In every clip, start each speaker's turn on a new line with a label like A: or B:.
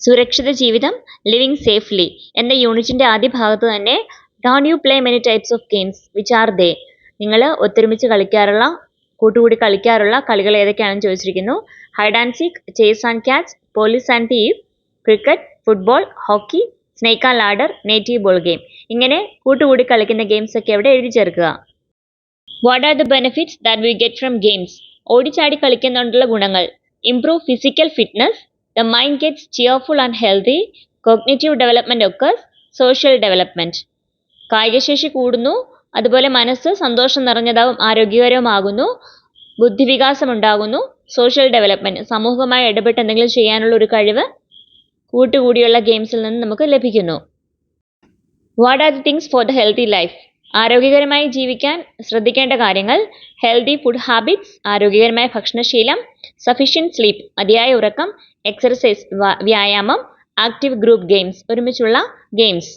A: സുരക്ഷിത ജീവിതം, living safely എന്ന യൂണിറ്റിന്റെ ആദ്യ ഭാഗത്ത് തന്നെ don't you play many types of games which are they, നിങ്ങൾ ഒത്തൊരുമിച്ച് കളിക്കാറുള്ള കൂട്ടുകൂടി കളിക്കാറുള്ള കളികൾ ഏതൊക്കെയാണെന്ന് ചോദിച്ചിരിക്കുന്നു. Hide and seek, chase and catch, police and thief, cricket, football, hockey, snake and ladder, native ball game. ഇങ്ങനെ കൂട്ടുകൂടി കളിക്കുന്ന ഗെയിംസ് ഒക്കെ എവിടെ എഴുതി ചേർക്കുക. What are the benefits that we get from games? ഓടിച്ചാടി കളിക്കുന്നതുകൊണ്ടുള്ള ഗുണങ്ങൾ. Improve physical fitness, the mind gets cheerful and healthy, cognitive development occurs, social development. കായികശേഷി കൂടുന്നു, അതുപോലെ മനസ്സ് സന്തോഷം നിറഞ്ഞതാവും ആരോഗ്യകരവുമാകുന്നു, ബുദ്ധിവികാസം ഉണ്ടാകുന്നു, സോഷ്യൽ ഡെവലപ്മെന്റ് സമൂഹവുമായി ഇടപെട്ട് എന്തെങ്കിലും ചെയ്യാനുള്ള ഒരു കഴിവ് കൂട്ടുകൂടിയുള്ള ഗെയിംസിൽ നിന്ന് നമുക്ക് ലഭിക്കുന്നു. What are the things for the healthy life? ആരോഗ്യകരമായി ജീവിക്കാൻ ശ്രദ്ധിക്കേണ്ട കാര്യങ്ങൾ. ഹെൽത്തി ഫുഡ് ഹാബിറ്റ്സ്, ആരോഗ്യകരമായ ഭക്ഷണശീലം, സഫിഷ്യൻറ്റ് സ്ലീപ്പ്, മതിയായ ഉറക്കം, എക്സർസൈസ്, വ്യായാമം, ആക്റ്റീവ് ഗ്രൂപ്പ് ഗെയിംസ്, ഒരുമിച്ചുള്ള ഗെയിംസ്.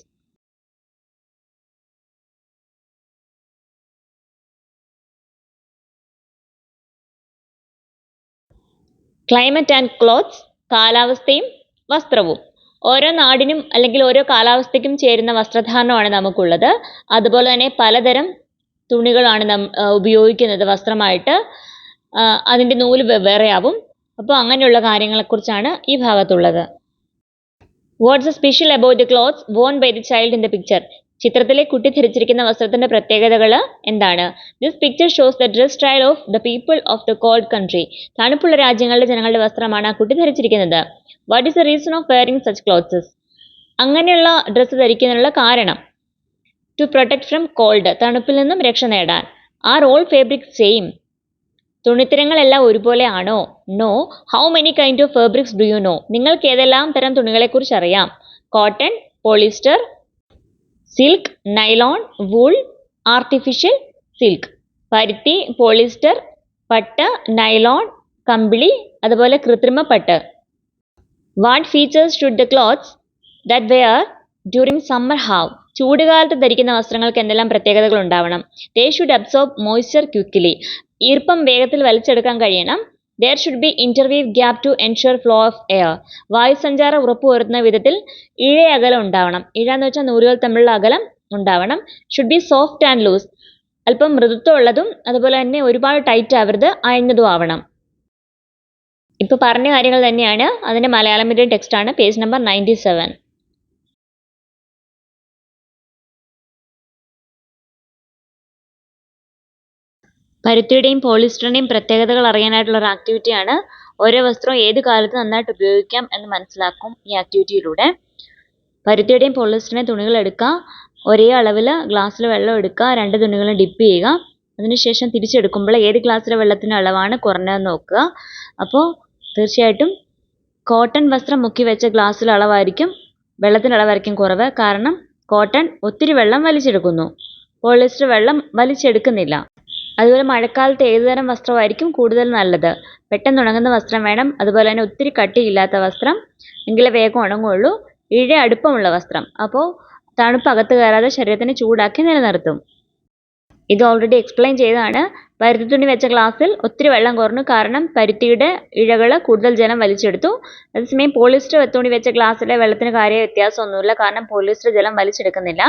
A: ക്ലൈമറ്റ് ആൻഡ് ക്ലോത്ത്സ്, കാലാവസ്ഥയും വസ്ത്രവും. ഓരോ നാടിനും അല്ലെങ്കിൽ ഓരോ കാലാവസ്ഥയ്ക്കും ചേരുന്ന വസ്ത്രധാരണമാണ് നമുക്കുള്ളത്. അതുപോലെ തന്നെ പലതരം തുണികളാണ് ഉപയോഗിക്കുന്നത് വസ്ത്രമായിട്ട്. അതിൻ്റെ നൂല് വെവ്വേറെയാവും. അപ്പോൾ അങ്ങനെയുള്ള കാര്യങ്ങളെക്കുറിച്ചാണ് ഈ ഭാഗത്തുള്ളത്. What's special about the clothes worn by the child in the picture? ചിത്രത്തിലെ കുട്ടി ധരിച്ചിരിക്കുന്ന വസ്ത്രത്തിന്റെ പ്രത്യേകതകൾ എന്താണ്? This picture shows the dress style of the people of the cold country. തണുപ്പുള്ള രാജ്യങ്ങളുടെ ജനങ്ങളുടെ വസ്ത്രമാണ് ആ കുട്ടി ധരിച്ചിരിക്കുന്നത്. What is the reason of wearing such clothes? അങ്ങനെയുള്ള ഡ്രസ്സ് ധരിക്കുന്നതിനുള്ള കാരണം. ടു പ്രൊട്ടക്ട് ഫ്രം കോൾഡ്, തണുപ്പിൽ നിന്നും രക്ഷ നേടാൻ. Are all fabric same? തുണിത്തരങ്ങളെല്ലാം ഒരുപോലെ ആണോ? No. How many kind of fabrics do you know? നിങ്ങൾക്ക് ഏതെല്ലാം തരം തുണികളെക്കുറിച്ച് അറിയാം? Cotton, polyester, silk, nylon, wool, artificial silk. പരുത്തി, പോളിസ്റ്റർ, പട്ട്, നൈലോൺ, കമ്പിളി, അതുപോലെ കൃത്രിമ പട്ട്. What features should the clothes that wear during summer have? ചൂടുകാലത്ത് ധരിക്കുന്ന വസ്ത്രങ്ങൾക്ക് എന്തെല്ലാം പ്രത്യേകതകൾ ഉണ്ടാവണം? They should absorb moisture quickly, ഈർപ്പം വേഗത്തിൽ വലിച്ചെടുക്കാൻ കഴിയണം. There should be interweave gap to ensure flow of air, വായുസഞ്ചാരം ഉറപ്പുവരുത്തുന്ന വിധത്തിൽ ഇഴ അകലം ഉണ്ടാവണം. ഇഴ എന്ന് വെച്ചാൽ നൂലുകൾ തമ്മിലുള്ള അകലം ഉണ്ടാവണം. Should be soft and loose, അല്പം മൃദുത്വമുള്ളതും അതുപോലെ തന്നെ ഒരുപാട് ടൈറ്റ് ആവരുത്, അയഞ്ഞതും ആവണം. ഇപ്പോൾ പറഞ്ഞ കാര്യങ്ങൾ തന്നെയാണ്. അതിൻ്റെ മലയാളം മീഡിയം ടെക്സ്റ്റാണ്, പേജ് നമ്പർ 97. പരുത്തിയുടെയും പോളിസ്റ്ററിൻ്റെയും പ്രത്യേകതകൾ അറിയാനായിട്ടുള്ള ഒരു ആക്ടിവിറ്റിയാണ്. ഓരോ വസ്ത്രവും ഏത് കാലത്ത് നന്നായിട്ട് ഉപയോഗിക്കാം എന്ന് മനസ്സിലാക്കും ഈ ആക്ടിവിറ്റിയിലൂടെ. പരുത്തിയുടെയും പോളിസ്റ്ററിൻ്റെയും തുണികൾ എടുക്കുക, ഒരേ അളവിൽ ഗ്ലാസ്സിൽ വെള്ളം എടുക്കുക, 2 തുണികളും ഡിപ്പ് ചെയ്യുക. അതിനുശേഷം തിരിച്ചെടുക്കുമ്പോൾ ഏത് ഗ്ലാസ്സിലെ വെള്ളത്തിൻ്റെ അളവാണ് കുറഞ്ഞതെന്ന് നോക്കുക. അപ്പോൾ തീർച്ചയായിട്ടും കോട്ടൺ വസ്ത്രം മുക്കി വെച്ച ഗ്ലാസ്സിലെ അളവായിരിക്കും, വെള്ളത്തിൻ്റെ അളവായിരിക്കും കുറവ്. കാരണം കോട്ടൺ ഒത്തിരി വെള്ളം വലിച്ചെടുക്കുന്നു, പോളിസ്റ്റർ വെള്ളം വലിച്ചെടുക്കുന്നില്ല. അതുപോലെ മഴക്കാലത്ത് ഏതുതരം വസ്ത്രമായിരിക്കും കൂടുതൽ നല്ലത്? പെട്ടെന്ന് ഉണങ്ങുന്ന വസ്ത്രം വേണം. അതുപോലെ തന്നെ ഒത്തിരി കട്ടിയില്ലാത്ത വസ്ത്രം, എങ്കിലേ വേഗം ഉണങ്ങുള്ളൂ. ഇഴ അടുപ്പമുള്ള വസ്ത്രം, അപ്പോൾ തണുപ്പ് അകത്ത് കയറാതെ ശരീരത്തിന് ചൂടാക്കി നിലനിർത്തും. ഇത് ഓൾറെഡി എക്സ്പ്ലെയിൻ ചെയ്തതാണ്. പരുത്തി തുണി വെച്ച ഗ്ലാസ്സിൽ ഒത്തിരി വെള്ളം കുറഞ്ഞു, കാരണം പരുത്തിയുടെ ഇഴകൾ കൂടുതൽ ജലം വലിച്ചെടുത്തു. അതേസമയം പോളിസ്റ്റർ തുണി വെച്ച ഗ്ലാസ്സിലെ വെള്ളത്തിന് കാര്യ വ്യത്യാസമൊന്നുമില്ല, കാരണം പോളിസ്റ്റർ ജലം വലിച്ചെടുക്കുന്നില്ല.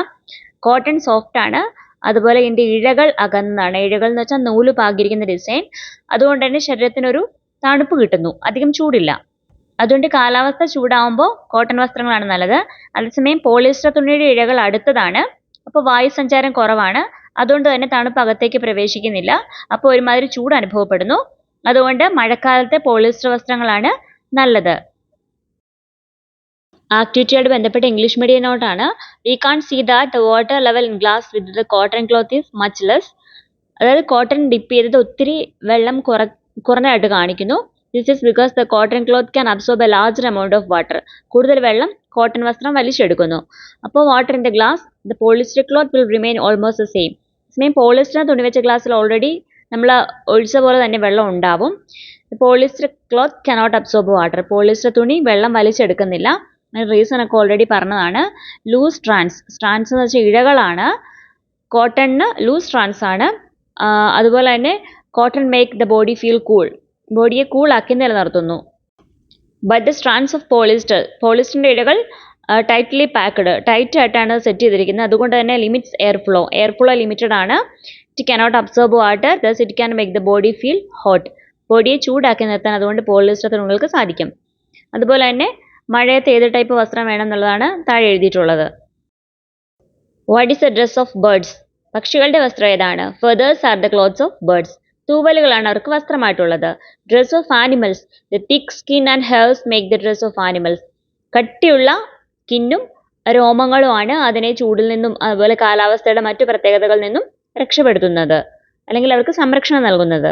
A: കോട്ടൺ സോഫ്റ്റ് ആണ്, അതുപോലെ ഇതിൻ്റെ ഇഴകൾ അകന്നതാണ്. ഇഴകൾ എന്ന് വെച്ചാൽ നൂല് പാകിയിരിക്കുന്ന ഡിസൈൻ. അതുകൊണ്ട് തന്നെ ശരീരത്തിനൊരു തണുപ്പ് കിട്ടുന്നു, അധികം ചൂടില്ല. അതുകൊണ്ട് കാലാവസ്ഥ ചൂടാവുമ്പോൾ കോട്ടൺ വസ്ത്രങ്ങളാണ് നല്ലത്. അതേസമയം പോളിസ്റ്റർ തുണിയുടെ ഇഴകൾ അടുത്തതാണ്, അപ്പോൾ വായുസഞ്ചാരം കുറവാണ്. അതുകൊണ്ട് തന്നെ തണുപ്പ് അകത്തേക്ക് പ്രവേശിക്കുന്നില്ല, അപ്പോൾ ഒരുമാതിരി ചൂട് അനുഭവപ്പെടുന്നു. അതുകൊണ്ട് മഴക്കാലത്തെ പോളിസ്റ്റർ വസ്ത്രങ്ങളാണ് നല്ലത്. ആക്ടിവിറ്റിയോട് ബന്ധപ്പെട്ട ഇംഗ്ലീഷ് മീഡിയം നോട്ടാണ്. We can see that the water level in glass with the cotton cloth is much less. അതായത് കോട്ടൺ ഡിപ്പ് ചെയ്തത് ഒത്തിരി വെള്ളം കുറഞ്ഞതായിട്ട് കാണിക്കുന്നു. This is because the cotton cloth can absorb a larger amount of water. കൂടുതൽ വെള്ളം cotton വസ്ത്രം വലിച്ചെടുക്കുന്നു. അപ്പോൾ water in the glass, the polyester cloth will remain almost the same. സമയം പോളിസ്റ്റർ തുണി വെച്ച ഗ്ലാസ്സിൽ ഓൾറെഡി നമ്മൾ ഒഴിച്ച പോലെ തന്നെ വെള്ളം ഉണ്ടാവും. Polyester cloth cannot absorb water. Polyester തുണി വെള്ളം വലിച്ചെടുക്കുന്നില്ല. റീസൺ ഒക്കെ ഓൾറെഡി പറഞ്ഞതാണ്. ലൂസ് സ്ട്രാൻഡ്സ്, സ്ട്രാൻഡ്സ് എന്ന് വെച്ചാൽ ഇഴകളാണ്. കോട്ടണിന് ലൂസ് സ്ട്രാൻഡ്സ് ആണ്. അതുപോലെ തന്നെ cotton make the body feel cool, ബോഡിയെ കൂളാക്കി നിലനിർത്തുന്നു. ബട്ട് ദ സ്ട്രാൻഡ്സ് ഓഫ് പോളിസ്റ്ററിന്റെ ഇഴകൾ ടൈറ്റ്ലി പാക്ക്ഡ്, ടൈറ്റ് ആയിട്ടാണ് സെറ്റ് ചെയ്തിരിക്കുന്നത്. അതുകൊണ്ട് തന്നെ ലിമിറ്റ്സ് എയർ ഫ്ലോ ലിമിറ്റഡ് ആണ്. It cannot absorb water, thus it can make the body feel hot. ബോഡിയെ ചൂടാക്കി നിർത്താൻ അതുകൊണ്ട് പോളിസ്റ്റർ തുണികൾക്ക് സാധിക്കും. അതുപോലെ തന്നെ മഴയത്ത് ഏത് ടൈപ്പ് വസ്ത്രം വേണം എന്നുള്ളതാണ് താഴെ എഴുതിയിട്ടുള്ളത്. What is the dress of birds? പക്ഷികളുടെ വസ്ത്രം ഏതാണ്? Feathers are the clothes of birds. തൂവലുകളാണ് അവർക്ക് വസ്ത്രമായിട്ടുള്ളത്. Dress of animals, the thick skin and hairs make the dress of animals. കട്ടിയുള്ള സ്കിന്നും രോമങ്ങളുമാണ് അതിനെ ചൂടിൽ നിന്നും അതുപോലെ കാലാവസ്ഥയുടെ മറ്റു പ്രത്യേകതകളിൽ നിന്നും രക്ഷപ്പെടുത്തുന്നത്, അല്ലെങ്കിൽ അവർക്ക് സംരക്ഷണം നൽകുന്നത്.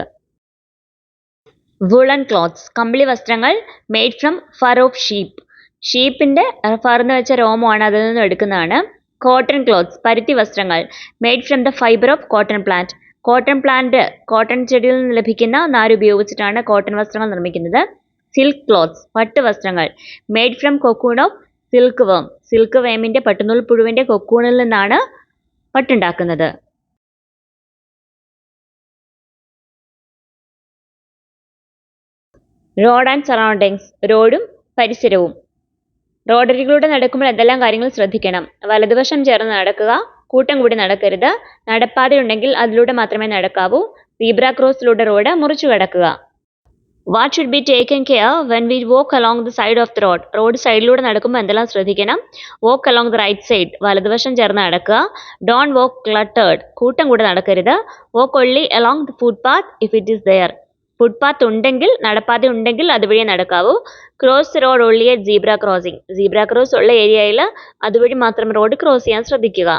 A: വുളൻ ക്ലോത്ത്സ്, കമ്പിളി വസ്ത്രങ്ങൾ. Made from fur of sheep, ഷീപ്പിന്റെ ഫർ എന്ന് വെച്ച രോമമാണ് അതിൽ നിന്നും എടുക്കുന്നതാണ്. കോട്ടൺ ക്ലോത്ത്സ്, പരുത്തി വസ്ത്രങ്ങൾ. Made from the fibre of cotton plant, cotton ചെടിയിൽ നിന്ന് ലഭിക്കുന്ന നാര് ഉപയോഗിച്ചിട്ടാണ് കോട്ടൺ വസ്ത്രങ്ങൾ നിർമ്മിക്കുന്നത്. സിൽക്ക് ക്ലോത്ത്സ്, പട്ട് വസ്ത്രങ്ങൾ. Made from cocoon of silk വേമിന്റെ പട്ടുനൂൽ പുഴുവിന്റെ കൊക്കൂണിൽ നിന്നാണ് പട്ടുണ്ടാക്കുന്നത്. റോഡ് ആൻഡ് സറൗണ്ടിങ്സ്, റോഡും പരിസരവും. റോഡരികിലൂടെ നടക്കുമ്പോൾ എന്തെല്ലാം കാര്യങ്ങൾ ശ്രദ്ധിക്കണം? വലതുവശം ചേർന്ന് നടക്കുക, കൂട്ടം കൂടി നടക്കരുത്, നടപ്പാതയുണ്ടെങ്കിൽ അതിലൂടെ മാത്രമേ നടക്കാവൂ, സീബ്ര ക്രോസിലൂടെ റോഡ് മുറിച്ചു കടക്കുക. What should be taken care when we walk along the side of the road സൈഡിലൂടെ നടക്കുമ്പോൾ എന്തെല്ലാം ശ്രദ്ധിക്കണം? Walk along the right side, വലതുവശം ചേർന്ന് നടക്കുക. ഡോൺ വോക്ക് ക്ലട്ടേർഡ്, കൂട്ടം കൂടി നടക്കരുത്. Walk only along the footpath if it is there, footpath ഉണ്ടെങ്കിൽ, നടപ്പാത ഉണ്ടെങ്കിൽ അതുവഴി നടക്കാവൂ. Cross road only at zebra crossing, zebra cross ഉള്ള ഏരിയയിൽ അതുവഴി മാത്രം റോഡ് ക്രോസ് ചെയ്യാൻ ശ്രദ്ധിക്കുക.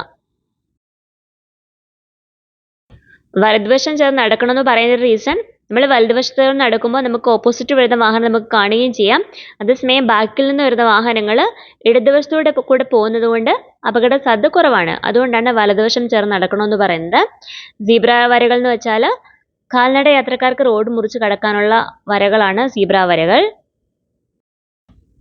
A: വലതുവശം ചേർന്ന് നടക്കണമെന്ന് പറയുന്ന റീസൺ, നമ്മൾ വലതുവശത്ത് നടക്കുമ്പോൾ നമുക്ക് ഓപ്പോസിറ്റ് വരുന്ന വാഹനം നമുക്ക് കാണുകയും ചെയ്യാം. അതേസമയം ബാക്കിൽ നിന്ന് വരുന്ന വാഹനങ്ങൾ ഇടതുവശത്തൂടെ കൂടെ പോകുന്നത് കൊണ്ട് അപകട സാധ്യത കുറവാണ്. അതുകൊണ്ടാണ് വലതുവശം ചേർന്ന് നടക്കണമെന്ന് പറയുന്നത്. സീബ്ര വരകൾ എന്ന് വെച്ചാൽ കാൽനട യാത്രക്കാർക്ക് റോഡ് മുറിച്ച് കടക്കാനുള്ള വരകളാണ് സീബ്ര വരകൾ.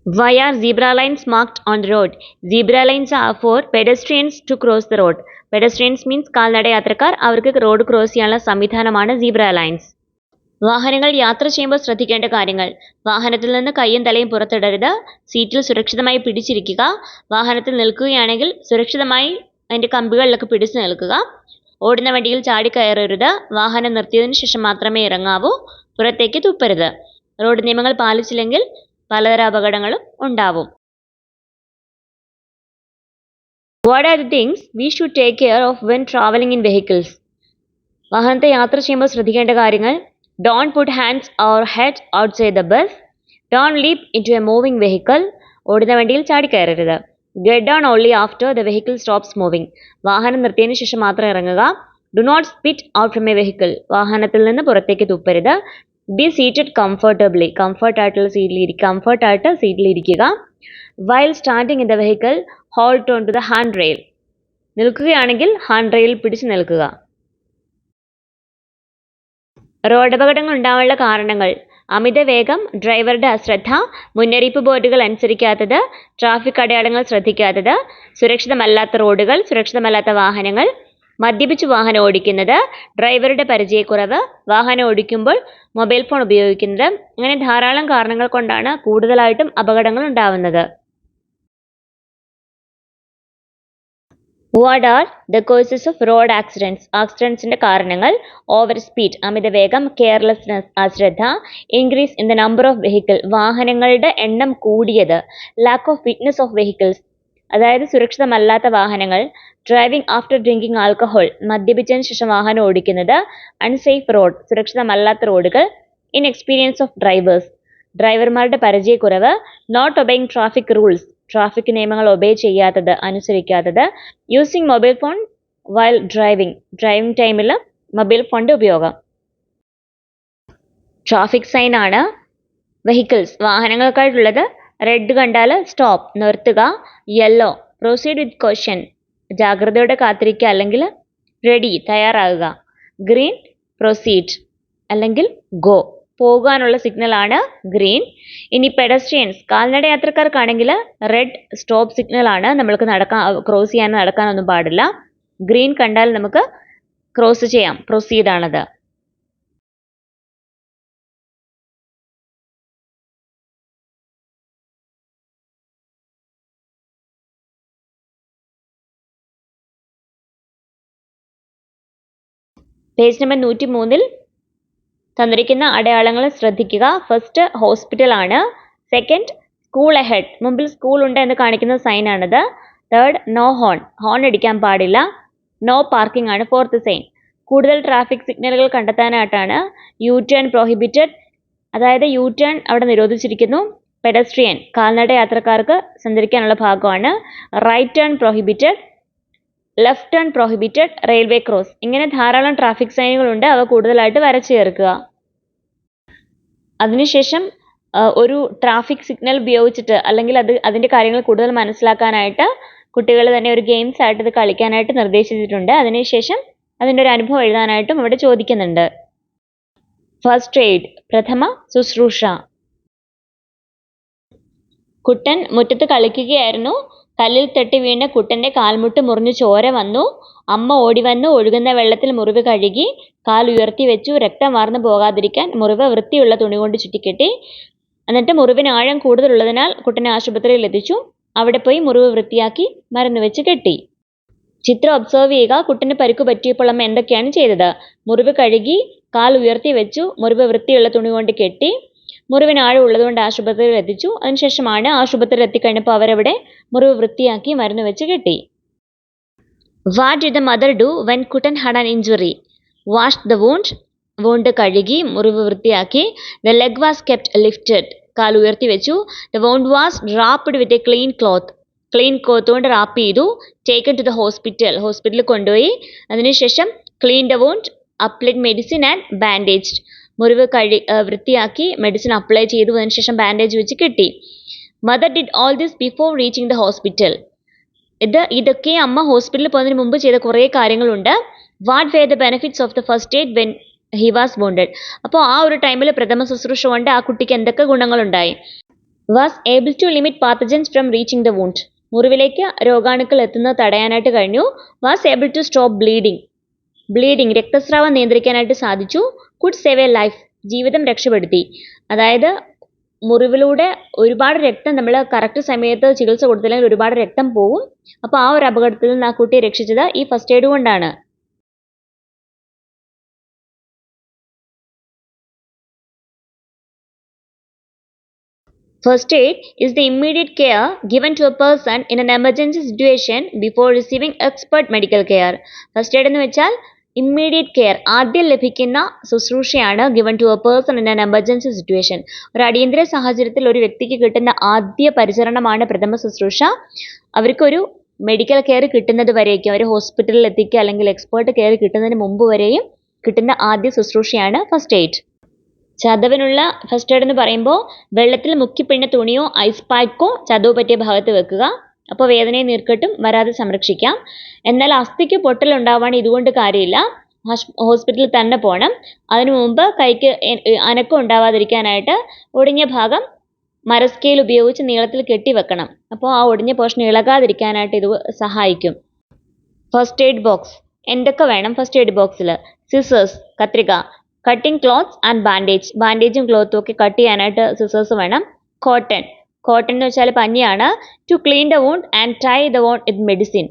A: Why are zebra lines marked on the road? Zebra lines are for pedestrians to cross the road. Pedestrians means കാൽനട യാത്രക്കാർ, അവർക്ക് റോഡ് ക്രോസ് ചെയ്യാനുള്ള സംവിധാനമാണ് സീബ്ര ലൈൻസ്. വാഹനങ്ങൾ യാത്ര ചെയ്യുമ്പോൾ ശ്രദ്ധിക്കേണ്ട കാര്യങ്ങൾ: വാഹനത്തിൽ നിന്ന് കൈയും തലയും പുറത്തിടരുത്, സീറ്റിൽ സുരക്ഷിതമായി പിടിച്ചിരിക്കുക, വാഹനത്തിൽ നിൽക്കുകയാണെങ്കിൽ സുരക്ഷിതമായി അതിൻ്റെ കമ്പികളിലൊക്കെ പിടിച്ചു നിൽക്കുക, ഓടുന്ന വണ്ടിയിൽ ചാടിക്കയറരുത്, വാഹനം നിർത്തിയതിനു ശേഷം മാത്രമേ ഇറങ്ങാവൂ, പുറത്തേക്ക് തുപ്പരുത്. റോഡ് നിയമങ്ങൾ പാലിച്ചില്ലെങ്കിൽ പലതരം അപകടങ്ങളും ഉണ്ടാവും. What are the things we should take care of when traveling in vehicles? വാഹനത്തെ യാത്ര ചെയ്യുമ്പോൾ ശ്രദ്ധിക്കേണ്ട കാര്യങ്ങൾ: Don't put hands or head outside the bus. Don't leap into a moving vehicle. ഓടുന്ന വണ്ടിയിൽ ചാടിക്കയറരുത്. Get down only after the vehicle stops moving. വാഹനം നിർത്തിയതിനു ശേഷം മാത്രം ഇറങ്ങുക. Do not spit out from a vehicle. വാഹനത്തിൽ നിന്ന് പുറത്തേക്ക് തുപ്പരുത്. Be seated comfortably. കംഫർട്ടായിട്ട് സീറ്റിൽ ഇരിക്കുക. While standing in the vehicle, hold on to the handrail. നിൽക്കുകയാണെങ്കിൽ ഹാൻഡ് റെയിലിൽ പിടിച്ചു നിൽക്കുക. റോഡ് അപകടങ്ങൾ ഉണ്ടാവാനുള്ള കാരണങ്ങൾ: അമിതവേഗം, ഡ്രൈവറുടെ അശ്രദ്ധ, മുന്നറിയിപ്പ് ബോർഡുകൾ അനുസരിക്കാത്തത്, ട്രാഫിക് അടയാളങ്ങൾ ശ്രദ്ധിക്കാത്തത്, സുരക്ഷിതമല്ലാത്ത റോഡുകൾ, സുരക്ഷിതമല്ലാത്ത വാഹനങ്ങൾ, മദ്യപിച്ച് വാഹനം ഓടിക്കുന്നത്, ഡ്രൈവറുടെ പരിചയക്കുറവ്, വാഹനം ഓടിക്കുമ്പോൾ മൊബൈൽ ഫോൺ ഉപയോഗിക്കുന്നത്, അങ്ങനെ ധാരാളം കാരണങ്ങൾ കൊണ്ടാണ് കൂടുതലായിട്ടും അപകടങ്ങൾ ഉണ്ടാവുന്നത്. What are the causes of road accidents? ആക്സിഡൻസിന്റെ കാരണങ്ങൾ: ഓവർ സ്പീഡ്, അമിതവേഗം, കെയർലെസ്നെസ്, അശ്രദ്ധ, increase in the number of vehicle, വാഹനങ്ങളുടെ എണ്ണം കൂടിയത്, lack of fitness of vehicles, അതായത് സുരക്ഷിതമല്ലാത്ത വാഹനങ്ങൾ, ഡ്രൈവിംഗ് ആഫ്റ്റർ ഡ്രിങ്കിങ് ആൽക്കഹോൾ, മദ്യപിച്ചതിന് ശേഷം വാഹനം ഓടിക്കുന്നത്, അൺസേഫ് റോഡ്, സുരക്ഷിതമല്ലാത്ത റോഡുകൾ, ഇൻഎക്സ്പീരിയൻസ് ഓഫ് ഡ്രൈവേഴ്സ്, ഡ്രൈവർമാരുടെ പരിചയക്കുറവ്, not obeying traffic rules, traffic നിയമങ്ങൾ ഒബേ ചെയ്യാത്തത്, അനുസരിക്കാത്തത്, using mobile phone while driving ടൈമിൽ മൊബൈൽ ഫോണിന്റെ ഉപയോഗം. ട്രാഫിക് സൈൻ ആണ് വെഹിക്കിൾസ്, വാഹനങ്ങൾക്കായിട്ടുള്ളത്: റെഡ് കണ്ടാൽ സ്റ്റോപ്പ്, നിർത്തുക, യെല്ലോ പ്രൊസീഡ് വിത്ത് കോഷൻ, ജാഗ്രതയോടെ കാത്തിരിക്കുക അല്ലെങ്കിൽ റെഡി, തയ്യാറാകുക, ഗ്രീൻ പ്രൊസീഡ് അല്ലെങ്കിൽ ഗോ, പോകാനുള്ള സിഗ്നലാണ് ഗ്രീൻ. ഇനി പെഡസ്ട്രിയൻസ്, കാൽനട യാത്രക്കാർക്കാണെങ്കിൽ റെഡ് സ്റ്റോപ്പ് സിഗ്നലാണ്, നമ്മൾക്ക് ക്രോസ് ചെയ്യാൻ നടക്കാനൊന്നും പാടില്ല. ഗ്രീൻ കണ്ടാൽ നമുക്ക് ക്രോസ് ചെയ്യാം, പ്രൊസീഡ് ആണത്. പേജ് നമ്പർ 103 തന്നിരിക്കുന്ന അടയാളങ്ങൾ ശ്രദ്ധിക്കുക. ഫസ്റ്റ് ഹോസ്പിറ്റൽ ആണ്. സെക്കൻഡ് സ്കൂൾ അഹെഡ്, മുമ്പിൽ സ്കൂൾ ഉണ്ട് എന്ന് കാണിക്കുന്ന സൈൻ ആണിത്. തേർഡ് നോ ഹോൺ, ഹോൺ അടിക്കാൻ പാടില്ല. നോ പാർക്കിംഗ് ആണ് ഫോർത്ത് സൈൻ. കൂടുതൽ ട്രാഫിക് സിഗ്നലുകൾ കണ്ടെത്താനായിട്ടാണ്. യു ടേൺ പ്രോഹിബിറ്റഡ്, അതായത് യു ടേൺ അവിടെ നിരോധിച്ചിരിക്കുന്നു. പെഡസ്ട്രിയൻ, കാൽനട യാത്രക്കാർക്ക് സഞ്ചരിക്കാനുള്ള ഭാഗമാണ്. Right turn prohibited, left turn prohibited, railway cross. ഇങ്ങനെ ധാരാളം ട്രാഫിക് സൈനുകളുണ്ട്. അവ കൂടുതലായിട്ട് വരച്ചു ചേർക്കുക. അതിനുശേഷം ഒരു ട്രാഫിക് സിഗ്നൽ ഉപയോഗിച്ചിട്ട് അല്ലെങ്കിൽ അതിൻ്റെ കാര്യങ്ങൾ കൂടുതൽ മനസ്സിലാക്കാനായിട്ട് കുട്ടികൾ തന്നെ ഒരു ഗെയിംസ് ആയിട്ട് ഇത് കളിക്കാനായിട്ട് നിർദ്ദേശിച്ചിട്ടുണ്ട്. അതിനുശേഷം അതിൻ്റെ ഒരു അനുഭവം എഴുതാനായിട്ടും ഇവിടെ ചോദിക്കുന്നുണ്ട്. ഫസ്റ്റ് എയ്ഡ്, പ്രഥമ ശുശ്രൂഷ. കുട്ടൻ മുറ്റത്ത് കളിക്കുകയായിരുന്നു. കല്ലിൽ തട്ടി വീണ കുട്ടൻ്റെ കാൽമുട്ട് മുറിഞ്ഞു ചോര വന്നു. അമ്മ ഓടി വന്നു ഒഴുകുന്ന വെള്ളത്തിൽ മുറിവ് കഴുകി. കാൽ ഉയർത്തി വെച്ചു. രക്തം വാർന്നു പോകാതിരിക്കാൻ മുറിവ് വൃത്തിയുള്ള തുണി കൊണ്ട് ചുറ്റിക്കെട്ടി. എന്നിട്ട് മുറിവിന് ആഴം കൂടുതലുള്ളതിനാൽ കുട്ടനെ ആശുപത്രിയിൽ എത്തിച്ചു. അവിടെ പോയി മുറിവ് വൃത്തിയാക്കി മരുന്ന് വെച്ച് കെട്ടി. ചിത്രം ഒബ്സർവ് ചെയ്യുക. കുട്ടന് പരിക്ക് പറ്റിയപ്പോൾ അമ്മ എന്തൊക്കെയാണ് ചെയ്തത്? മുറിവ് കഴുകി, കാൽ ഉയർത്തി വെച്ചു, മുറിവ് വൃത്തിയുള്ള തുണി കൊണ്ട് കെട്ടി, മുറിവിന് ആഴം ഉള്ളതുകൊണ്ട് ആശുപത്രിയിൽ എത്തിച്ചു. അതിനുശേഷമാണ് ആശുപത്രിയിൽ എത്തിക്കഴിഞ്ഞപ്പോൾ അവരവിടെ മുറിവ് വൃത്തിയാക്കി മരുന്ന് വെച്ച് കെട്ടി. What did the mother do when Kuttan had an injury? Wash the wound, wound കഴുകി, മുറിവ് വൃത്തിയാക്കി. The leg was kept lifted, കാൽ ഉയർത്തി വെച്ചു. The wound was wrapped with a clean cloth, clean cloth കൊണ്ട് റാപ്പ് ചെയ്തു. ടേക്കൺ ടു ദ ഹോസ്പിറ്റൽ, ഹോസ്പിറ്റലിൽ കൊണ്ടുപോയി. അതിനുശേഷം clean the wound, applied medicine and bandaged, മുറിവ് വൃത്തിയാക്കി മെഡിസിൻ അപ്ലൈ ചെയ്തു. അതിനുശേഷം ബാൻഡേജ് വെച്ച് കെട്ടി. Mother did all this before reaching the hospital. ഇതൊക്കെ അമ്മ ഹോസ്പിറ്റലിൽ പോകുന്നതിന് മുമ്പ് ചെയ്ത കുറേ കാര്യങ്ങളുണ്ട്. What were the benefits of the first aid when he was wounded? അപ്പോൾ ആ ഒരു ടൈമിൽ പ്രഥമ ശുശ്രൂഷ കൊണ്ട് ആ കുട്ടിക്ക് എന്തൊക്കെ ഗുണങ്ങളുണ്ടായി? Was able to limit pathogens from reaching the wound, മുറിവിലേക്ക് രോഗാണുക്കൾ എത്തുന്നത് തടയാനായിട്ട് കഴിഞ്ഞു. Was able to stop bleeding, രക്തസ്രാവം നിയന്ത്രിക്കാനായിട്ട് സാധിച്ചു. കുഡ് സേവ് എ ലൈഫ്, ജീവിതം രക്ഷപ്പെടുത്തി. അതായത് മുറിവിലൂടെ ഒരുപാട് രക്തം നമ്മൾ കറക്റ്റ് സമയത്ത് ചികിത്സ കൊടുത്തില്ലെങ്കിൽ ഒരുപാട് രക്തം പോകും. അപ്പോൾ ആ ഒരു അപകടത്തിൽ നിന്ന് ആ കുട്ടിയെ രക്ഷിച്ചത് ഈ ഫസ്റ്റ് എയ്ഡ് കൊണ്ടാണ്. First aid is the immediate care given to a person in an emergency situation before receiving expert medical care. First aid എന്ന് വെച്ചാൽ ഇമ്മീഡിയറ്റ് കെയർ, ആദ്യം ലഭിക്കുന്ന ശുശ്രൂഷയാണ് given to a person in an emergency situation. ഒരു അടിയന്തര സാഹചര്യത്തിൽ ഒരു വ്യക്തിക്ക് കിട്ടുന്ന ആദ്യ പരിചരണമാണ് പ്രഥമ ശുശ്രൂഷ. അവർക്കൊരു മെഡിക്കൽ കെയർ കിട്ടുന്നത് വരേക്കും, അവർ ഹോസ്പിറ്റലിൽ എത്തിക്കുക അല്ലെങ്കിൽ എക്സ്പേർട്ട് കെയർ കിട്ടുന്നതിന് മുമ്പ് വരെയും കിട്ടുന്ന ആദ്യ ശുശ്രൂഷയാണ് ഫസ്റ്റ് എയ്ഡ്. ചതവിനുള്ള ഫസ്റ്റ് എയ്ഡ് എന്ന് പറയുമ്പോൾ വെള്ളത്തിൽ മുക്കിപ്പിഴിഞ്ഞ തുണിയോ ഐസ് പാക്കോ ചതവ് പറ്റിയ ഭാഗത്ത് വെക്കുക. അപ്പോൾ വേദനയും നീർക്കെട്ടും വരാതെ സംരക്ഷിക്കാം. എന്നാൽ അസ്ഥിക്ക് പൊട്ടലുണ്ടാവാൻ ഇതുകൊണ്ട് കാര്യമില്ല, ഹോസ്പിറ്റലിൽ തന്നെ പോകണം. അതിനു മുമ്പ് കൈക്ക് അനക്കം ഉണ്ടാവാതിരിക്കാനായിട്ട് ഒടിഞ്ഞ ഭാഗം മരസ്കെയിൽ ഉപയോഗിച്ച് നീളത്തിൽ കെട്ടിവെക്കണം. അപ്പോൾ ആ ഒടിഞ്ഞ പോർഷൻ ഇളകാതിരിക്കാനായിട്ട് ഇത് സഹായിക്കും. ഫസ്റ്റ് എയ്ഡ് ബോക്സ് എന്തൊക്കെ വേണം ഫസ്റ്റ് എയ്ഡ് ബോക്സിൽ? സിസേഴ്സ്, കത്രിക. കട്ടിംഗ് ക്ലോത്ത്സ് ആൻഡ് ബാൻഡേജ്, ബാൻഡേജും ക്ലോത്തും ഒക്കെ കട്ട് ചെയ്യാനായിട്ട് സിസേഴ്സ് വേണം. കോട്ടൺ എന്ന് വെച്ചാൽ പഞ്ഞിയാണ്. To clean the wound and tie the wound with medicine,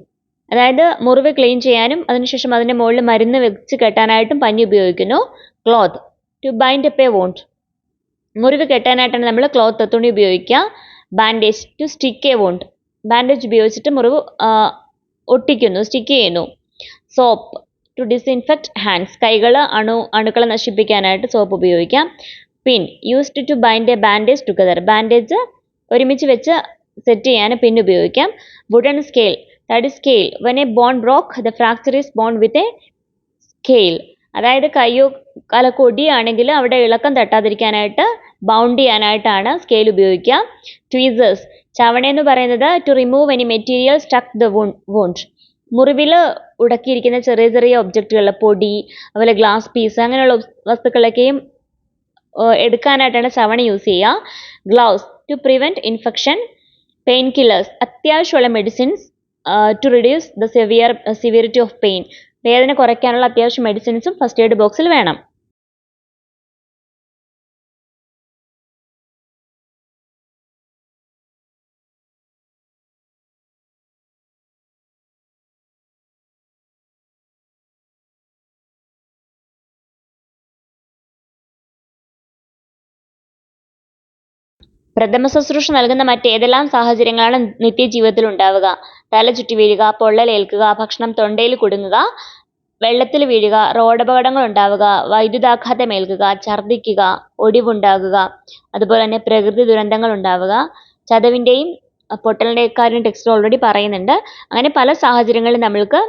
A: അതായത് മുറിവ് ക്ലീൻ ചെയ്യാനും അതിനുശേഷം അതിൻ്റെ മുകളിൽ മരുന്ന് വെച്ച് കെട്ടാനായിട്ടും പഞ്ഞി ഉപയോഗിക്കുന്നു. Cloth to bind up a wound, മുറിവ് കെട്ടാനായിട്ടാണ് നമ്മൾ ക്ലോത്ത് തുണി ഉപയോഗിക്കുക. Bandage to stick a wound, bandage ഉപയോഗിച്ചിട്ട് മുറിവ് ഒട്ടിക്കുന്നു, സ്റ്റിക്ക് ചെയ്യുന്നു. സോപ്പ് ടു ഡിസിൻഫെക്ട് ഹാൻഡ്സ്, കൈകൾ അണുക്കളെ നശിപ്പിക്കാനായിട്ട് സോപ്പ് ഉപയോഗിക്കാം. Pin used to bind a bandage together, bandage ഒരുമിച്ച് വെച്ച് സെറ്റ് ചെയ്യാൻ പിൻ ഉപയോഗിക്കാം. വുഡൻ സ്കെയിൽ, തടി scale. When a bone broke the fracture is bone with a scale, അതായത് കയ്യോ കാലൊക്കെ ഒടിയാണെങ്കിൽ അവിടെ ഇളക്കം തട്ടാതിരിക്കാനായിട്ട് ബൗണ്ട് ചെയ്യാനായിട്ടാണ് സ്കെയിൽ ഉപയോഗിക്കുക. ട്വീസേഴ്സ്, ചവണ എന്ന് പറയുന്നത് to remove any material stuck the wound, മുറിവിൽ ഉടക്കിയിരിക്കുന്ന ചെറിയ ചെറിയ ഒബ്ജക്റ്റുകൾ, പൊടി, അതുപോലെ ഗ്ലാസ് പീസ് അങ്ങനെയുള്ള വസ്തുക്കളൊക്കെയും എടുക്കാനായിട്ടാണ് ചവണ യൂസ് ചെയ്യുക. Gloves to prevent infection. Pain killers, അത്യാവശ്യമുള്ള medicines to reduce the severity of pain, വേദന കുറയ്ക്കാനുള്ള അത്യാവശ്യം മെഡിസിൻസും ഫസ്റ്റ് എയ്ഡ് ബോക്സിൽ വേണം. പ്രഥമ ശുശ്രൂഷ നൽകുന്ന മറ്റേതെല്ലാം സാഹചര്യങ്ങളാണ് നിത്യജീവിതത്തിൽ ഉണ്ടാവുക? തല ചുറ്റി വീഴുക, പൊള്ളലേൽക്കുക, ഭക്ഷണം തൊണ്ടയിൽ കുടുങ്ങുക, വെള്ളത്തിൽ വീഴുക, റോഡപകടങ്ങൾ ഉണ്ടാവുക, വൈദ്യുതാഘാതമേൽക്കുക, ഛർദ്ദിക്കുക, ഒടിവുണ്ടാകുക, അതുപോലെ തന്നെ പ്രകൃതി ദുരന്തങ്ങൾ ഉണ്ടാവുക. ചതവിൻ്റെയും പൊട്ടലിൻ്റെയും കാര്യം ടെക്സ്റ്റ് ഓൾറെഡി പറയുന്നുണ്ട്. അങ്ങനെ പല സാഹചര്യങ്ങളിൽ നമ്മൾക്ക്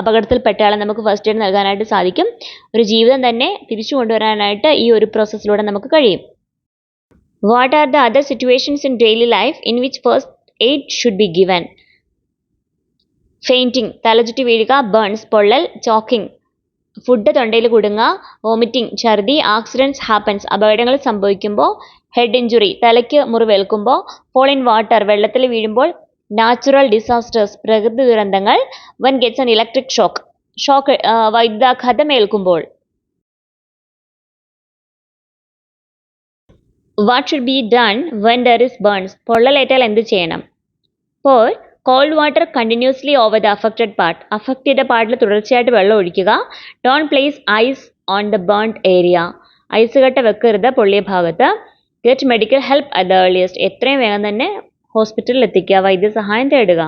A: അപകടത്തിൽപ്പെട്ടയാളെ നമുക്ക് ഫസ്റ്റ് എയ്ഡ് നൽകാനായിട്ട് സാധിക്കും. ഒരു ജീവിതം തന്നെ തിരിച്ചു കൊണ്ടുവരാനായിട്ട് ഈ ഒരു പ്രോസസ്സിലൂടെ നമുക്ക് കഴിയും. What are the other situations in daily life in which first aid should be given? ഫെയിൻറ്റിംഗ്, തലചുറ്റി വീഴുക, ബേൺസ്, പൊള്ളൽ, ചോക്കിംഗ്, ഫുഡ് തൊണ്ടയിൽ കുടുങ്ങുക, വോമിറ്റിംഗ്, ഛർദി, ആക്സിഡൻറ്റ്സ് ഹാപ്പൻസ്, അപകടങ്ങൾ സംഭവിക്കുമ്പോൾ, ഹെഡ് ഇഞ്ചുറി, തലയ്ക്ക് മുറിവേൽക്കുമ്പോൾ, ഫോൾ ഇൻ വാട്ടർ, വെള്ളത്തിൽ വീഴുമ്പോൾ, നാച്ചുറൽ ഡിസാസ്റ്റേഴ്സ്, പ്രകൃതി ദുരന്തങ്ങൾ, one gets an electric shock, വൈദ്യുതാഘാതം ഏൽക്കുമ്പോൾ. What should be done when there is burns, പൊള്ളലേറ്റാൽ എന്ത് ചെയ്യണം? Pour cold water continuously over the affected part, affect ചെയ്ത പാർട്ടിൽ തുടർച്ചയായിട്ട് വെള്ളം ഒഴിക്കുക. Don't place ice on the burned area, ice കട്ട വെക്കരുത് പൊള്ളിയ ഭാഗത്ത്. Get medical help at the earliest, എത്രയും വേഗം തന്നെ ഹോസ്പിറ്റലിൽ എത്തിക്കുക, വൈദ്യസഹായം തേടുക.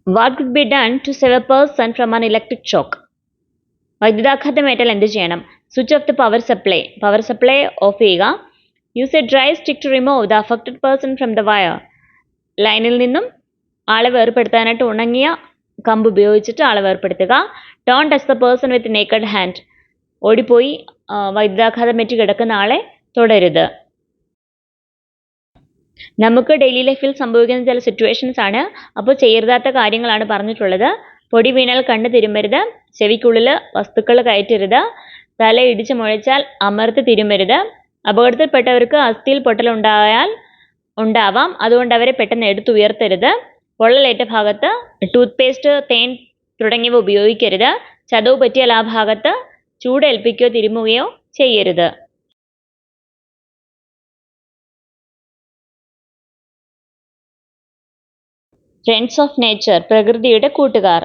A: What could be done to save a person from an electric shock, വൈദ്യുതാഘാതമേറ്റാൽ എന്ത് ചെയ്യണം? Switch off the power supply off ചെയ്യുക. Use a dry stick to remove the affected person from the wire, ലൈനിൽ നിന്നും ആളെ വേർപ്പെടുത്താനായിട്ട് ഉണങ്ങിയ കമ്പ് ഉപയോഗിച്ചിട്ട് ആളെ വേർപ്പെടുത്തുക. Don't touch the person with naked hand, ഓടിപ്പോയി വൈദ്യുതാഘാതമേറ്റ് കിടക്കുന്ന ആളെ തൊടരുത്. നമുക്ക് ഡെയിലി ലൈഫിൽ സംഭവിക്കുന്ന ചില സിറ്റുവേഷൻസ് ആണ്. അപ്പോൾ ചെയ്യരുതാത്ത കാര്യങ്ങളാണ് പറഞ്ഞിട്ടുള്ളത്. പൊടി വീണാൽ കണ്ണ് തിരുമ്മരുത്, ചെവിക്കുള്ളിൽ വസ്തുക്കൾ കയറ്റരുത്, തല ഇടിച്ച് മുഴച്ചാൽ അമർത്തി തിരുമ്മരുത്, അപകടത്തിൽപ്പെട്ടവർക്ക് അസ്ഥിയിൽ ഉണ്ടാവാം, അതുകൊണ്ട് അവരെ പെട്ടെന്ന് എടുത്തുയർത്തരുത്, പൊള്ളലേറ്റ ഭാഗത്ത് ടൂത്ത് പേസ്റ്റ്, തേൻ തുടങ്ങിയവ ഉപയോഗിക്കരുത്, ചതവ് പറ്റിയാൽ ആ ഭാഗത്ത് ചൂടേൽപ്പിക്കുകയോ തിരുമുകയോ ചെയ്യരുത്. ഫ്രണ്ട്സ് ഓഫ് നേച്ചർ, പ്രകൃതിയുടെ കൂട്ടുകാർ.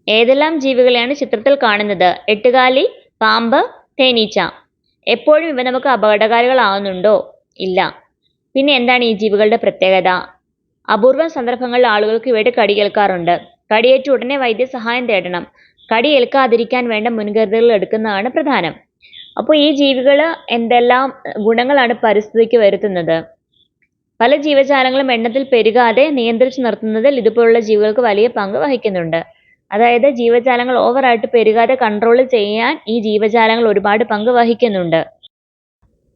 A: ഏതെല്ലാം ജീവികളെയാണ് ചിത്രത്തിൽ കാണുന്നത്? എട്ടുകാലി, പാമ്പ്, തേനീച്ച. എപ്പോഴും ഇവ നമുക്ക് അപകടകാരികളാവുന്നുണ്ടോ? ഇല്ല. പിന്നെ എന്താണ് ഈ ജീവികളുടെ പ്രത്യേകത? അപൂർവം സന്ദർഭങ്ങളിൽ ആളുകൾക്ക് ഇവയുടെ കടിയേൽക്കാറുണ്ട്. കടിയേറ്റ ഉടനെ വൈദ്യസഹായം തേടണം. കടിയേൽക്കാതിരിക്കാൻ വേണ്ട മുൻകരുതലുകൾ എടുക്കുന്നതാണ് പ്രധാനം. അപ്പോൾ ഈ ജീവികൾ എന്തെല്ലാം ഗുണങ്ങളാണ് പരിസ്ഥിതിക്ക് വരുത്തുന്നത്? പല ജീവജാലങ്ങളും എണ്ണത്തിൽ പെരുകാതെ നിയന്ത്രിച്ചു നിർത്തുന്നതിൽ ഇതുപോലുള്ള ജീവികൾക്ക് വലിയ പങ്ക് വഹിക്കുന്നുണ്ട്. അതായത് ജീവജാലങ്ങൾ ഓവറായിട്ട് പെരുകാതെ കൺട്രോൾ ചെയ്യാൻ ഈ ജീവജാലങ്ങൾ ഒരുപാട് പങ്ക് വഹിക്കുന്നുണ്ട്.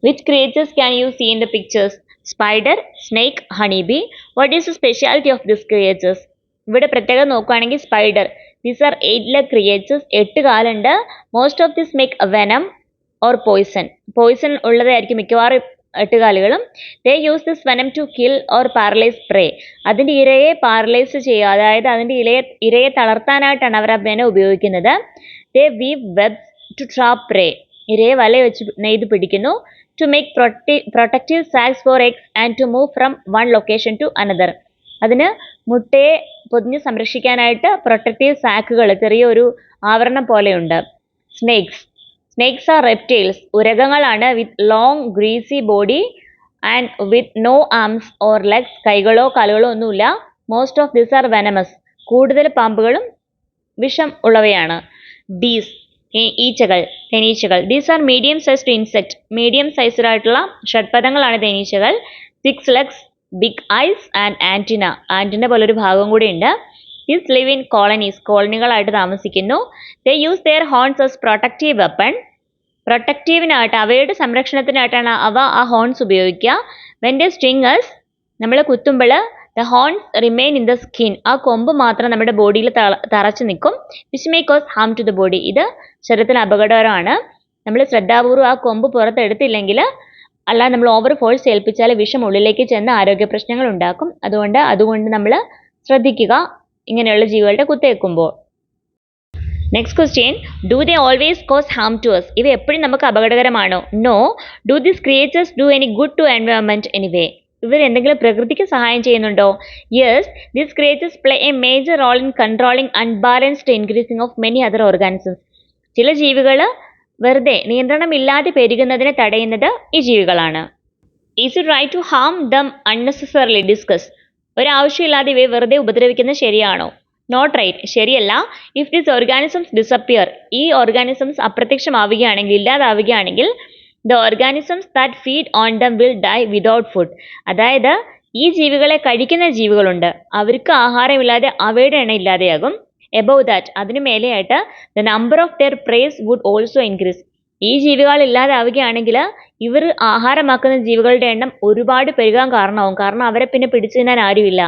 A: Which creatures can you see in the pictures? Spider, snake, honeybee. What is the speciality of this creatures? ഇവിടെ പ്രത്യേകം നോക്കുകയാണെങ്കിൽ spider, these are 8 leg creatures, 8 കാലുണ്ട്. Most of this make venom or poison ഉള്ളതായിരിക്കും മിക്കവാറും 8 കാലുകളും. They use this venom to kill or paralyse prey, അതിൻ്റെ ഇരയെ paralyse ചെയ്യുക, അതായത് അതിൻ്റെ ഇരയെ തളർത്താനായിട്ടാണ് അവർ ആ വെനം ഉപയോഗിക്കുന്നത്. They weave webs to trap prey, ഇരയെ വല വെച്ച് നെയ്ത് പിടിക്കുന്നു. To make protective sacs for eggs and to move from one location to another, അതിന് മുട്ടയെ പൊതിഞ്ഞ് സംരക്ഷിക്കാനായിട്ട് പ്രൊട്ടക്റ്റീവ് സാക്കുകൾ, ചെറിയൊരു ആവരണം പോലെയുണ്ട്. സ്നേക്സ് ആർ റെപ്റ്റൈൽസ്, ഉരഗങ്ങളാണ്. With long greasy body and with no arms or legs, കൈകളോ കാലുകളോ ഒന്നുമില്ല. Most of this are venomous, കൂടുതൽ പാമ്പുകളും വിഷം ഉള്ളവയാണ്. ബീസ്, തേനീച്ചകൾ. These are medium sized insect, medium സൈസിലായിട്ടുള്ള ഷഡ്പദങ്ങളാണ് തേനീച്ചകൾ. 6 legs, big eyes and antenna പോലൊരു ഭാഗം കൂടി ഉണ്ട്. These live in colonies, കോളനികളായിട്ട് താമസിക്കുന്നു. They use their horns as protective weapon, പ്രൊട്ടക്റ്റീവിനായിട്ട്, അവയുടെ സംരക്ഷണത്തിനായിട്ടാണ് അവ ആ ഹോൺസ് ഉപയോഗിക്കുക. When they sting us, നമ്മൾ കുത്തുമ്പോൾ the horns remain in the skin, ആ കൊമ്പ് മാത്രം നമ്മുടെ ബോഡിയിൽ തറച്ചു നിൽക്കും. Which may cause harm to the body, ഇത് ശരീരത്തിന് അപകടകരമാണ്. നമ്മൾ ശ്രദ്ധാപൂർവ്വം ആ കൊമ്പ് പുറത്തെടുത്തില്ലെങ്കിൽ, അല്ലാതെ നമ്മൾ ഓവർ ഫോഴ്സ് ഏൽപ്പിച്ചാൽ വിഷം ഉള്ളിലേക്ക് ചെന്ന് ആരോഗ്യ പ്രശ്നങ്ങൾ ഉണ്ടാക്കും. അതുകൊണ്ട് നമ്മൾ ശ്രദ്ധിക്കുക ഇങ്ങനെയുള്ള ജീവികളുടെ കുത്തേൽക്കുമ്പോൾ. Next question, do they always cause harm to us? ഇവ എപ്പോഴും നമുക്ക് അപകടകരമാണോ? No. Do this creatures do any good to environment anyway? ഇവർ എന്തെങ്കിലും പ്രകൃതിക്ക് സഹായം ചെയ്യുന്നുണ്ടോ? Yes, these creatures play a major role in controlling unbalanced increasing of many other organisms. ചില ജീവികൾ വെറുതെ നിയന്ത്രണമില്ലാതെ പെരുകുന്നതിനെ തടയുന്നത് ഈ ജീവികളാണ്. Is it right to harm them unnecessarily? Discuss. ഒരാവശ്യമില്ലാതെ ഇവയെ വെറുതെ ഉപദ്രവിക്കുന്നത് ശരിയാണോ? നോട്ട് റൈറ്റ്, ശരിയല്ല. ഇഫ് ദിസ് ഓർഗാനിസംസ് ഡിസപ്പിയർ, ഈ ഓർഗാനിസംസ് അപ്രത്യക്ഷമാവുകയാണെങ്കിൽ, ഇല്ലാതാവുകയാണെങ്കിൽ, the organisms that feed on them will die without food. അതായത് ഈ ജീവികളെ കഴിക്കുന്ന ജീവികളുണ്ട്, അവർക്ക് ആഹാരമില്ലാതെ അവയുടെ എണ്ണം ഇല്ലാതെയാകും. എബവ് ദാറ്റ്, അതിനു മേലെയായിട്ട്, the number of their preys would also increase. ഈ ജീവികൾ ഇല്ലാതാവുകയാണെങ്കിൽ ഇവർ ആഹാരമാക്കുന്ന ജീവികളുടെ എണ്ണം ഒരുപാട് പെരുകാൻ കാരണമാവും. കാരണം അവരെ പിന്നെ പിടിച്ചു തിന്നാൻ ആരുമില്ല.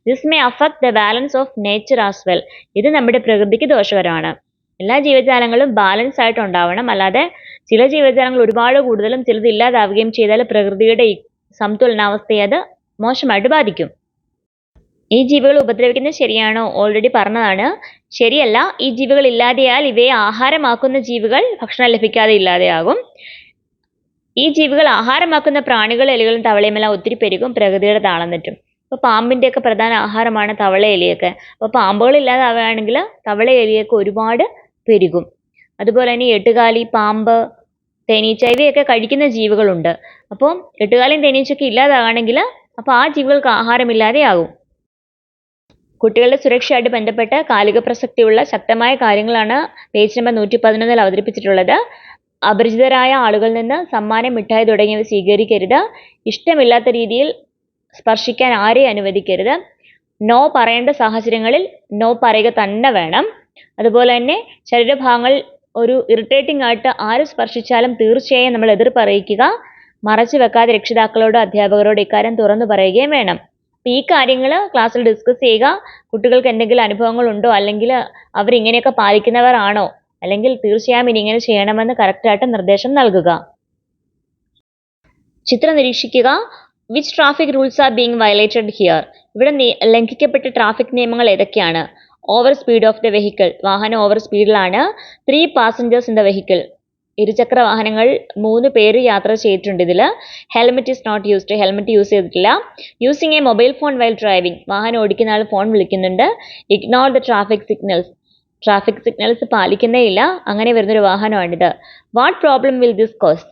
A: This may affect the balance of nature as well. ഇത് നമ്മുടെ പ്രകൃതിക്ക് ദോഷകരമാണ്. എല്ലാ ജീവജാലങ്ങളും ബാലൻസ് ആയിട്ട് ഉണ്ടാവണം. അല്ലാതെ ചില ജീവജാലങ്ങൾ ഒരുപാട് കൂടുതലും ചിലത് ഇല്ലാതാവുകയും ചെയ്താൽ പ്രകൃതിയുടെ സമതുലനാവസ്ഥയെ അത് മോശമായിട്ട് ബാധിക്കും. ഈ ജീവികൾ ഉപദ്രവിക്കുന്നത് ശരിയാണോ? ഓൾറെഡി പറഞ്ഞതാണ്, ശരിയല്ല. ഈ ജീവികൾ ഇല്ലാതെയാൽ ഇവയെ ആഹാരമാക്കുന്ന ജീവികൾ ഭക്ഷണം ലഭിക്കാതെ ഇല്ലാതെയാകും. ഈ ജീവികൾ ആഹാരമാക്കുന്ന പ്രാണികൾ, എലികളും തവളയുമെല്ലാം ഒത്തിരി പെരുകും, പ്രകൃതിയുടെ താളം തെറ്റും. ഇപ്പോൾ പാമ്പിൻ്റെയൊക്കെ പ്രധാന ആഹാരമാണ് തവള, എലിയൊക്കെ. അപ്പോൾ പാമ്പുകൾ ഇല്ലാതാവുകയാണെങ്കിൽ തവള, എലിയൊക്കെ ഒരുപാട് പെരുകും. അതുപോലെ തന്നെ എട്ടുകാലി, പാമ്പ്, തേനീച്ച ഇവയൊക്കെ കഴിക്കുന്ന ജീവികളുണ്ട്. അപ്പോൾ എട്ടുകാലിയും തേനീച്ചയൊക്കെ ഇല്ലാതാവുകയാണെങ്കിൽ അപ്പോൾ ആ ജീവികൾക്ക് ആഹാരമില്ലാതെയാകും. കുട്ടികളുടെ സുരക്ഷയായിട്ട് ബന്ധപ്പെട്ട് കാലിക പ്രസക്തിയുള്ള ശക്തമായ കാര്യങ്ങളാണ് പേജ് നമ്പർ 111 അവതരിപ്പിച്ചിട്ടുള്ളത്. അപരിചിതരായ ആളുകളിൽ നിന്ന് സമ്മാനം, മിഠായി തുടങ്ങിയവ സ്വീകരിക്കരുത്. ഇഷ്ടമില്ലാത്ത രീതിയിൽ സ്പർശിക്കാൻ ആരെയും അനുവദിക്കരുത്. നോ പറയേണ്ട സാഹചര്യങ്ങളിൽ നോ പറയുക തന്നെ വേണം. അതുപോലെ തന്നെ ശരീരഭാഗങ്ങൾ ഒരു ഇറിറ്റേറ്റിംഗ് ആയിട്ട് ആര് സ്പർശിച്ചാലും തീർച്ചയായും നമ്മൾ എതിർപ്പ് അറിയിക്കുക. മറച്ചു വെക്കാതെ രക്ഷിതാക്കളോട്, അധ്യാപകരോട് ഇക്കാര്യം തുറന്നു പറയുകയും വേണം. ഈ കാര്യങ്ങൾ ക്ലാസ്സിൽ ഡിസ്കസ് ചെയ്യുക. കുട്ടികൾക്ക് എന്തെങ്കിലും അനുഭവങ്ങൾ ഉണ്ടോ, അല്ലെങ്കിൽ അവർ ഇങ്ങനെയൊക്കെ പാലിക്കുന്നവരാണോ, അല്ലെങ്കിൽ തീർച്ചയായും ഇനി ഇങ്ങനെ ചെയ്യണമെന്ന് കറക്റ്റായിട്ട് നിർദ്ദേശം നൽകുക. ചിത്രം നിരീക്ഷിക്കുക. Which traffic rules are being violated here? ഇവിടെ ലംഘിക്കപ്പെട്ട ട്രാഫിക് നിയമങ്ങൾ ഏതൊക്കെയാണ്? Over speed of the vehicle, വാഹനം ഓവർ സ്പീഡിലാണ്. 3 passengers ഇൻ ദ വെഹിക്കിൾ, ഇരുചക്ര വാഹനങ്ങൾ 3 പേര് യാത്ര ചെയ്തിട്ടുണ്ട് ഇതിൽ. Helmet is not used, helmet use ചെയ്തിട്ടില്ല. Using a mobile phone while driving, വാഹനം ഓടിക്കുന്ന ആൾ ഫോൺ വിളിക്കുന്നുണ്ട്. Ignore the traffic signals, traffic signals പാലിക്കുന്നേ ഇല്ല, അങ്ങനെ വരുന്നൊരു വാഹനമാണിത്. What problem will this cause?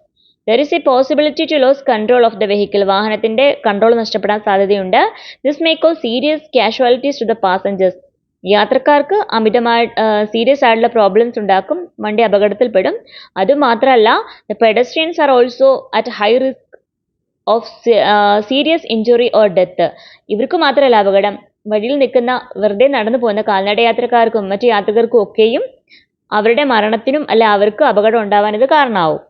A: There is a possibility to lose control of the vehicle, വാഹനത്തിന്റെ കൺട്രോൾ നഷ്ടപ്പെടാൻ സാധ്യതയുണ്ട്. This may cause serious casualties to the passengers, യാത്രക്കാർക്ക് അമിതമായി സീരിയസ് ആയിട്ടുള്ള പ്രോബ്ലംസ് ഉണ്ടാക്കും, വണ്ടി അപകടത്തിൽപ്പെടും. അതുമാത്രമല്ല, the pedestrians are also at high risk of serious injury or death. ഇവർക്ക് മാത്രമല്ല അപകടം, വഴിയിൽ നിൽക്കുന്ന വെറുതെ നടന്നു പോകുന്ന കാൽനട യാത്രക്കാർക്കും മറ്റു യാത്രികർക്കും ഒക്കെയും അവരുടെ മരണത്തിനും അല്ല അവർക്ക് അപകടം ഉണ്ടാവാൻ ഇത് കാരണമാവും.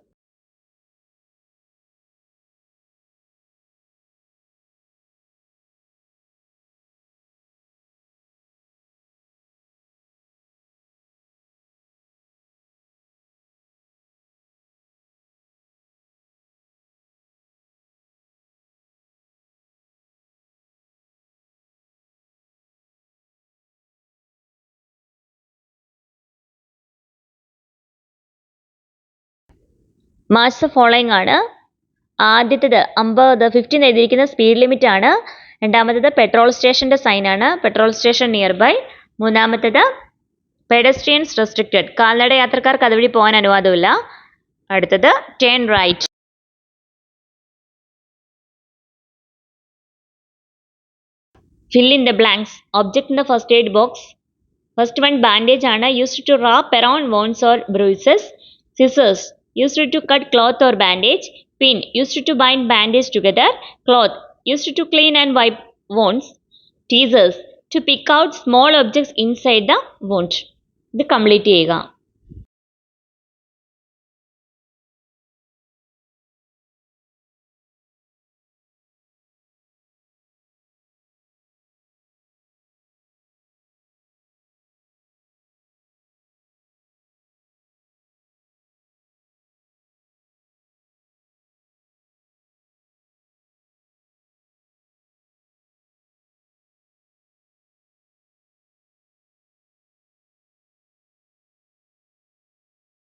A: മാച്ച് ഫോളോയിങ് ആണ്. ആദ്യത്തേത് 50 എഴുതിയിരിക്കുന്ന സ്പീഡ് ലിമിറ്റ് ആണ്. രണ്ടാമത്തേത് പെട്രോൾ സ്റ്റേഷന്റെ സൈൻ ആണ്, പെട്രോൾ സ്റ്റേഷൻ നിയർ ബൈ. മൂന്നാമത്തേത് പെഡസ്ട്രിയൻസ് റെസ്ട്രിക്റ്റഡ്, കാൽനട യാത്രക്കാർക്ക് അതുവഴി പോകാൻ അനുവാദമില്ല. അടുത്തത് turn right. Fill in the blanks. Object in the first aid box. First one bandage ആണ്, used to wrap around wounds or bruises. Scissors, used to cut cloth or bandage. Pin, used to bind bandage together. Cloth, used to clean and wipe wounds. Tweezers, to pick out small objects inside the wound. ഇത് complete ചെയ്യുക.